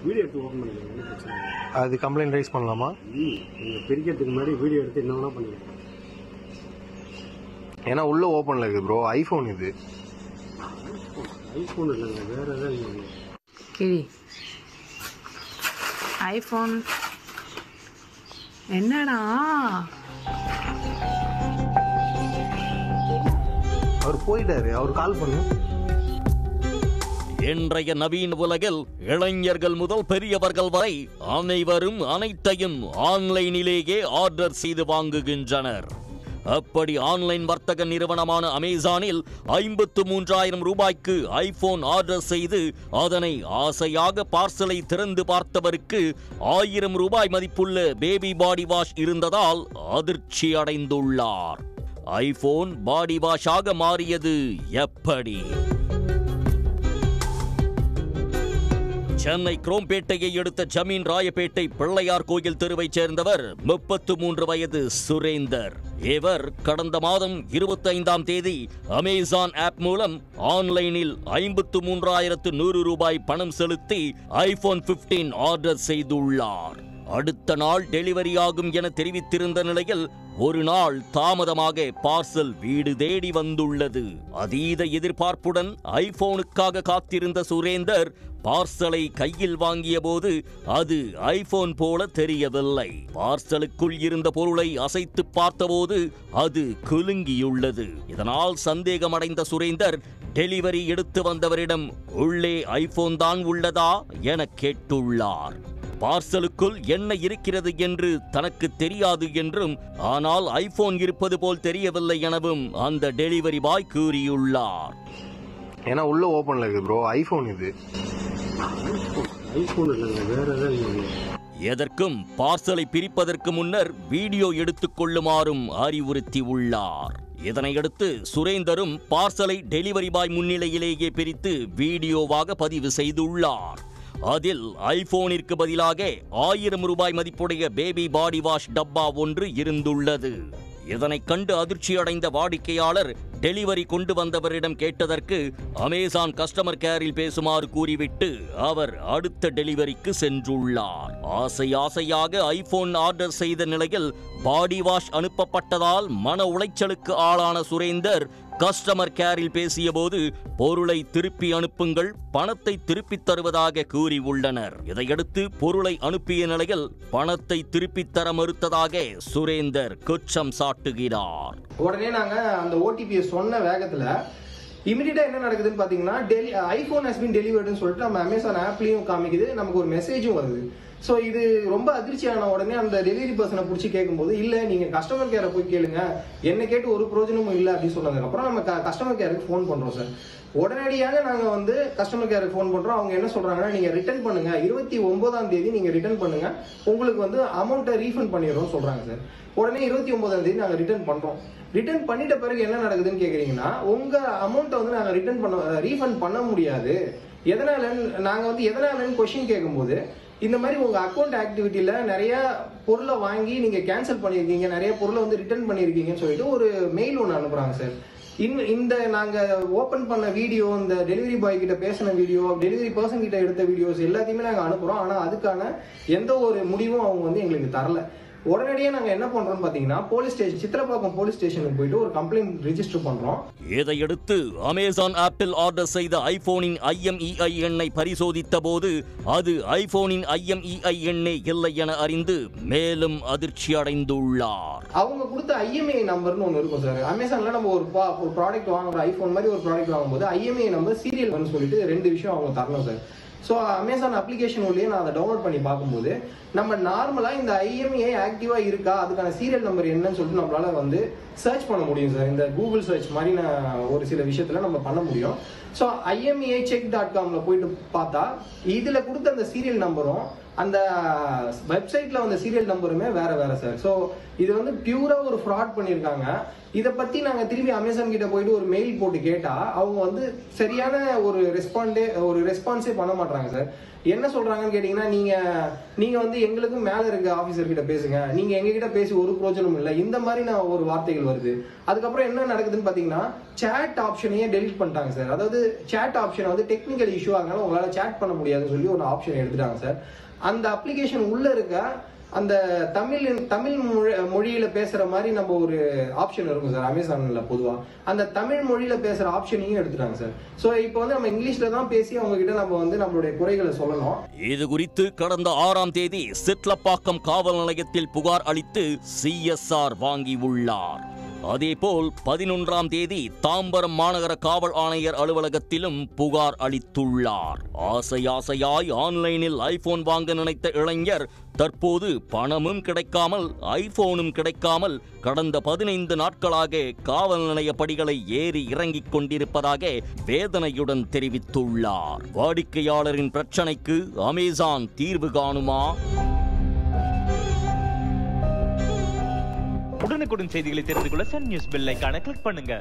Video எடுத்து open பண்ணிக்கலாம், பிரச்சனை இல்லை. அது கம்ப்ளைண்ட் ரைஸ் பண்ணலாமா? நீங்கள் பிரிக்கிறதுக்கு முன்னாடி வீடியோ எடுத்து என்ன வேணால் பண்ணிக்கலாம். ஏன்னா உள்ள ஓப்பனில் இருக்குது ப்ரோ. ஐஃபோன் இது. ஐஃபோன் இல்லைங்க, வேற ஏதாவது கிரி ஐஃபோன் என்னடா? அவர் போயிட்டாரு, அவர் கால் பண்ணு. இன்றைய நவீன உலகில் இளைஞர்கள் முதல் பெரியவர்கள் வரை அனைவரும் அனைத்தையும் ஆன்லைனிலேயே ஆர்டர் செய்து வாங்குகின்றனர். அப்படி ஆன்லைன் வர்த்தக நிறுவனமான அமேசானில் 53,000 ரூபாய்க்கு ஐபோன் ஆர்டர் செய்து அதனை ஆசையாக பார்சலை திறந்து பார்த்தவருக்கு 1000 ரூபாய் மதிப்புள்ள பேபி பாடி வாஷ் இருந்ததால் அதிர்ச்சி அடைந்துள்ளார். ஐபோன் பாடி வாஷாக மாறியது எப்படி? சென்னை குரோம்பேட்டையை எடுத்த ஜமீன் ராயப்பேட்டை பிள்ளையார் கோயில் தெருவைச் சேர்ந்தவர் 33 வயது சுரேந்தர். இவர் கடந்த மாதம் 25ஆம் தேதி அமேசான் ஆப் மூலம் ஆன்லைனில் 53,100 ரூபாய் பணம் செலுத்தி ஐபோன் 15 ஆர்டர் செய்துள்ளார். அடுத்த நாள் டெலிவரி ஆகும் என தெரிவித்திருந்த நிலையில் ஒரு நாள் தாமதமாக பார்சல் வீடு தேடி வந்துள்ளது. அதீத எதிர்பார்ப்புடன் ஐபோனுக்காக காத்திருந்த சுரேந்தர் பார்சலை கையில் வாங்கிய போது அது ஐபோன் போல தெரியவில்லை. பார்சலுக்குள் இருந்த பொருளை அசைத்து பார்த்தபோது அது குலுங்கியுள்ளது. இதனால் சந்தேகமடைந்த சுரேந்தர் டெலிவரி எடுத்து வந்தவரிடம் உள்ளே ஐபோன் தான் உள்ளதா என கேட்டுள்ளார். பார்சலுக்குள் என்ன இருக்கிறது என்று தனக்கு தெரியாது என்றும், ஆனால் ஐபோன் இருப்பது போல் தெரியவில்லை எனவும் அந்த டெலிவரி பாய் கூறியுள்ளார். ஏன்னா உள்ள ஓப்பன்ல இருக்கு ப்ரோ. ஐபோன் இது. ஐபோன் இல்லைங்க, வேற ஏதாவது. எதற்கும் பார்சலை பிரிப்பதற்கு முன்னர் வீடியோ எடுத்துக் கொள்ளுமாறும் அறிவுறுத்தி உள்ளார். இதனையடுத்து சுரேந்தரும் பார்சலை டெலிவரி பாய் முன்னிலையிலேயே பிரித்து வீடியோவாக பதிவு செய்துள்ளார். அதில் ஐபோனிற்கு பதிலாக 1000 ரூபாய் மதிப்புடைய பேபி பாடி வாஷ் டப்பா ஒன்று இருந்துள்ளது. இதனை கண்டு அதிர்ச்சி அடைந்த வாடிக்கையாளர் டெலிவரி கொண்டு வந்தவரிடம் கேட்டதற்கு அமேசான் கஸ்டமர் கேரில் பேசுமாறு கூறிவிட்டு அவர் அடுத்த டெலிவரிக்கு சென்றுள்ளார். ஆசையாக ஐபோன் ஆர்டர் செய்த நிலையில் பாடி வாஷ் அனுப்பப்பட்டதால் மன உளைச்சலுக்கு ஆளான சுரேந்தர் கஸ்டமர் கேரில் பேசிய போது பொருளை திருப்பி அனுப்புங்கள், பணத்தை திருப்பித் தருவதாக கூறியுள்ளனர். இதையடுத்து பொருளை அனுப்பிய நிலையில் பணத்தை திருப்பித் தர மறுத்ததாக சுரேந்தர் குற்றம் சாட்டுகிறார். உடனே நாங்க அந்த ஓடிபியை சொன்ன வேகத்துல இமிடியேட்டா என்ன நடக்குதுன்னு பாத்தீங்கன்னா ஐபோன் ஹஸ் பீன் டெலிவர்டுன்னு சொல்லிட்டு நம்ம அமேசான் ஆப்லயும் காமிக்குது, நமக்கு ஒரு மெசேஜும் வருது. ஸோ இது ரொம்ப அதிர்ச்சியான உடனே அந்த டெலிவரி பர்சனை பிடிச்சி கேட்கும்போது இல்லை நீங்கள் கஸ்டமர் கேரை போய் கேளுங்க, என்ன கேட்டு ஒரு பிரயோஜனமும் இல்லை அப்படின்னு சொன்னதுக்கப்புறம் நம்ம கஸ்டமர் கேருக்கு ஃபோன் பண்ணுறோம் சார். உடனடியாக நாங்கள் வந்து கஸ்டமர் கேருக்கு ஃபோன் பண்ணுறோம். அவங்க என்ன சொல்கிறாங்கன்னா நீங்கள் ரிட்டர்ன் பண்ணுங்க, 29ஆம் தேதி நீங்கள் ரிட்டர்ன் பண்ணுங்க, உங்களுக்கு வந்து அமௌண்ட்டை ரீஃபண்ட் பண்ணிடுறோம் சொல்கிறாங்க சார். உடனே 29ஆம் தேதி நாங்கள் ரிட்டர்ன் பண்ணுறோம். ரிட்டர்ன் பண்ணிட்ட பிறகு என்ன நடக்குதுன்னு கேட்குறீங்கன்னா, உங்கள் அமௌண்ட்டை வந்து நாங்கள் ரீஃபண்ட் பண்ண முடியாது. எதனாலன்னு கொஸ்டின் கேட்கும்போது இந்த மாதிரி உங்க அக்கௌண்ட் ஆக்டிவிட்டியில நிறைய பொருளை வாங்கி நீங்க கேன்சல் பண்ணிருக்கீங்க, நிறைய பொருளை வந்து ரிட்டர்ன் பண்ணிருக்கீங்கன்னு சொல்லிட்டு ஒரு மெயில் ஒன்று அனுப்புறாங்க சார். இந்த நாங்க ஓபன் பண்ண வீடியோ, இந்த டெலிவரி பாய் கிட்ட பேசின வீடியோ, டெலிவரி பர்சன் கிட்ட எடுத்த வீடியோஸ் எல்லாத்தையுமே நாங்க அனுப்புறோம். ஆனா அதுக்கான எந்த ஒரு முடிவும் அவங்க வந்து எங்களுக்கு தரல. உடனடியாக நாங்கள் என்ன பண்றோம்னு பாத்தீங்கன்னா போலீஸ் ஸ்டேஷன், சித்திரப்பாக்கம் போலீஸ் ஸ்டேஷனுக்கு போயிட்டு ஒரு கம்ப்ளைண்ட் ரெஜிஸ்டர் பண்றோம். இதையடுத்து அமேசான் ஆப்பில் ஆர்டர் செய்த ஐபோனின் IMEI எண்ணை பரிசோதித்த போது அது ஐபோனின் IMEI எண்ணே இல்லை என அறிந்து மேலும் அதிர்ச்சி அடைந்துள்ளார். அவங்க கொடுத்த IMEI நம்பர்னு ஒன்று இருக்கும் சார். அமேசான்ல நம்ம ஒரு ப்ராடக்ட் வாங்குறோம், ஐபோன் மாதிரி ஒரு ப்ராடக்ட் வாங்கும்போது IMEI நம்பர் சீரியல் சொல்லிட்டு 2 விஷயம் அவங்க தரணும் சார். ஸோ அமேசான் அப்ளிகேஷன் உள்ளே நான் அதை டவுன்லோட் பண்ணி பார்க்கும்போது நம்ம நார்மலாக இந்த IMEI ஆக்டிவாக இருக்கா, அதுக்கான சீரியல் நம்பர் என்னன்னு சொல்லிட்டு நம்மளால வந்து சர்ச் பண்ண முடியும் சார். இந்த கூகுள் சர்ச் மாதிரி நான் ஒரு சில விஷயத்தில் நம்ம பண்ண முடியும். ஸோ IMEIcheck.comல போயிட்டு பார்த்தா இதில் கொடுத்த அந்த சீரியல் நம்பரும் அந்த வெப்சைட்ல வந்த சீரியல் நம்பருமே வேற சார். ஸோ இது வந்து பியூரா ஒரு ஃப்ராட் பண்ணியிருக்காங்க. இதை பத்தி நாங்க திரும்பி அமேசான் கிட்ட போயிட்டு ஒரு மெயில் போட்டு கேட்டா அவங்க வந்து சரியான ஒரு ரெஸ்பான்ஸே பண்ண மாட்டாங்க சார். என்ன சொல்றாங்கன்னு கேட்டீங்கன்னா, நீங்க வந்து எங்களுக்கும் மேல இருக்க ஆபீசர் கிட்ட பேசுங்க, நீங்க எங்க கிட்ட பேசி ஒரு பிரோஜனமும் இல்லை, இந்த மாதிரி நான் ஒரு வார்த்தைகள் வருது. அதுக்கப்புறம் என்ன நடக்குதுன்னு பாத்தீங்கன்னா, சேட் ஆப்ஷனையே டெலிட் பண்ணிட்டாங்க சார். அதாவது சேட் ஆப்ஷன் வந்து டெக்னிக்கல் இஷ்யூ ஆகனால உங்களால சேட் பண்ண முடியாதுன்னு சொல்லி ஒரு ஆப்ஷன் எடுத்துட்டாங்க சார். அந்த அப்ளிகேஷன் உள்ள இருக்க அந்த தமிழ் மொழியில பேசுற மாதிரி நம்ம ஒரு ஆப்ஷன் இருக்கும் சார் அமேசான்ல பொதுவா. அந்த தமிழ் மொழியில பேசுற ஆப்ஷனையும் எடுத்துட்டாங்க சார். சோ இப்போ வந்து நம்ம இங்கிலீஷ்ல தான் பேசி அவங்க கிட்ட நம்ம வந்து நம்மளுடைய குறைகளை சொல்லணும். இது குறித்து கடந்த 6ஆம் தேதி சிட்லப்பாக்கம் காவல் நிலையத்தில் புகார் அளித்து CSR வாங்கியுள்ளார். அதேபோல் 11ஆம் தேதி தாம்பரம் மாநகர காவல் ஆணையர் அலுவலகத்திலும் புகார் அளித்துள்ளார். ஆசையாய் ஆன்லைனில் ஐபோன் வாங்க நினைத்த இளைஞர் தற்போது பணமும் கிடைக்காமல் ஐபோனும் கிடைக்காமல் கடந்த 15 நாட்களாக காவல் நிலைய படிகளை ஏறி இறங்கிக் கொண்டிருப்பதாக வேதனையுடன் தெரிவித்துள்ளார். வாடிக்கையாளரின் பிரச்சனைக்கு அமேசான் தீர்வு காணுமா? உடனுக்குடன் செய்திகளை தெரிந்து கொள்ள சன் நியூஸ் பெல் ஐகானை கிளிக் பண்ணுங்க.